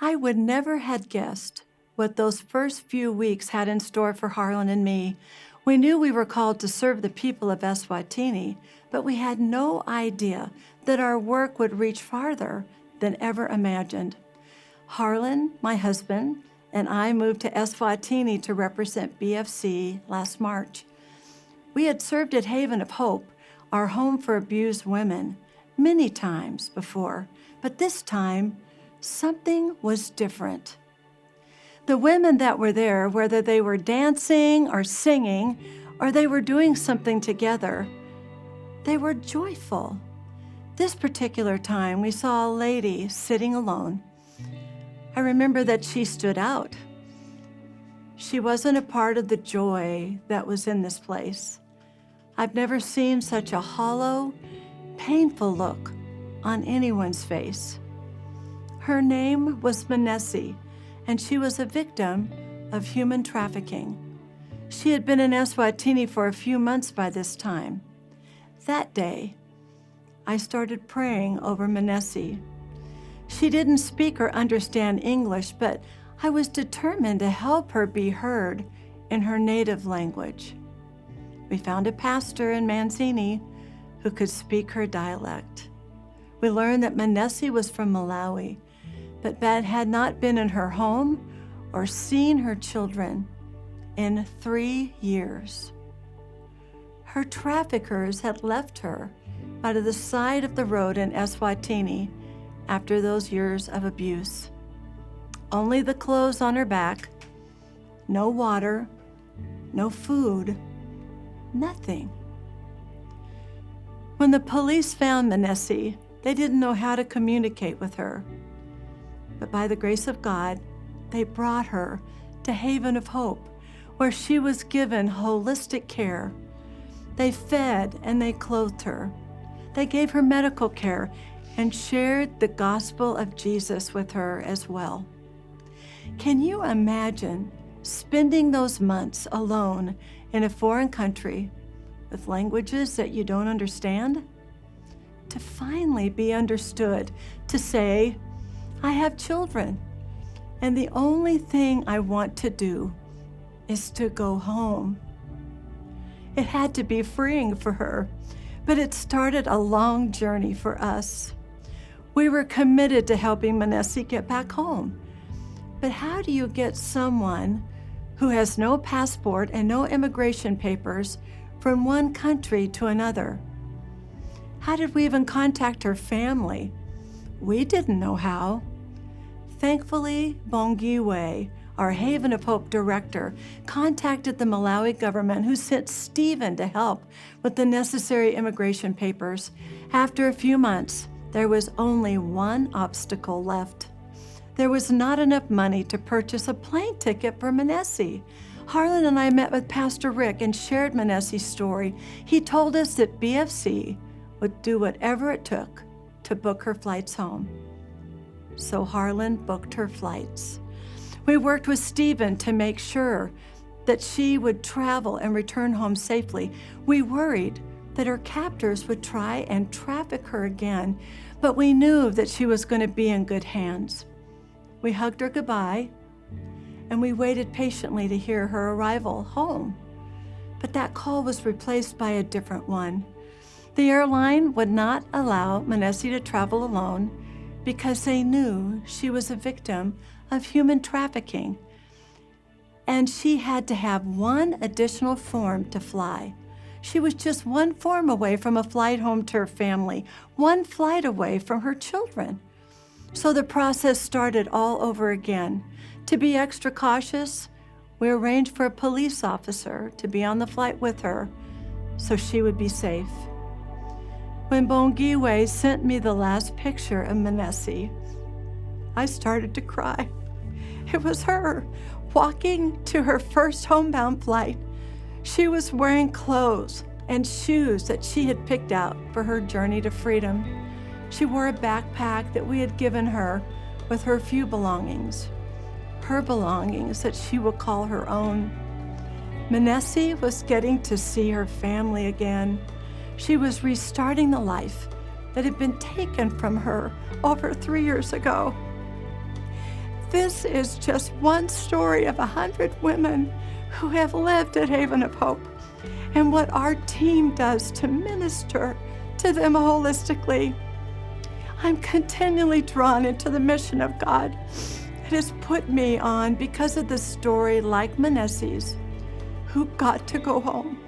I would never had guessed what those first few weeks had in store for Harlan and me. We knew we were called to serve the people of Eswatini, but we had no idea that our work would reach farther than ever imagined. Harlan, my husband, and I moved to Eswatini to represent BFC last March. We had served at Haven of Hope, our home for abused women, many times before, but this time, something was different. The women that were there, whether they were dancing or singing, or they were doing something together, they were joyful. This particular time, we saw a lady sitting alone. I remember that she stood out. She wasn't a part of the joy that was in this place. I've never seen such a hollow, painful look on anyone's face. Her name was Manessi, and she was a victim of human trafficking. She had been in Eswatini for a few months by this time. That day, I started praying over Manessi. She didn't speak or understand English, but I was determined to help her be heard in her native language. We found a pastor in Manessi who could speak her dialect. We learned that Manessi was from Malawi, but had not been in her home or seen her children in 3 years. Her traffickers had left her by the side of the road in Eswatini after those years of abuse. Only the clothes on her back, no water, no food, nothing. When the police found Manessi, they didn't know how to communicate with her. But by the grace of God, they brought her to Haven of Hope, where she was given holistic care. They fed and they clothed her. They gave her medical care and shared the gospel of Jesus with her as well. Can you imagine spending those months alone in a foreign country with languages that you don't understand? To finally be understood, to say, I have children, and the only thing I want to do is to go home. It had to be freeing for her, but it started a long journey for us. We were committed to helping Manessi get back home. But how do you get someone who has no passport and no immigration papers from one country to another? How did we even contact her family? We didn't know how. Thankfully, Bongiwe, our Haven of Hope director, contacted the Malawi government, who sent Stephen to help with the necessary immigration papers. After a few months, there was only one obstacle left. There was not enough money to purchase a plane ticket for Manessi. Harlan and I met with Pastor Rick and shared Manessi's story. He told us that BFC would do whatever it took to book her flights home. So Harlan booked her flights. We worked with Stephen to make sure that she would travel and return home safely. We worried that her captors would try and traffic her again, but we knew that she was going to be in good hands. We hugged her goodbye, and we waited patiently to hear her arrival home. But that call was replaced by a different one. The airline would not allow Manessi to travel alone because they knew she was a victim of human trafficking, and she had to have one additional form to fly. She was just one form away from a flight home to her family, one flight away from her children. So the process started all over again. To be extra cautious, we arranged for a police officer to be on the flight with her so she would be safe. When Bongiwe sent me the last picture of Manessi, I started to cry. It was her walking to her first homebound flight. She was wearing clothes and shoes that she had picked out for her journey to freedom. She wore a backpack that we had given her with her few belongings, her belongings that she would call her own. Manessi was getting to see her family again. She was restarting the life that had been taken from her over 3 years ago. this is just one story of 100 women who have lived at Haven of Hope, and what our team does to minister to them holistically. I'm continually drawn into the mission of God it has put me on because of the story like Manessi's, who got to go home.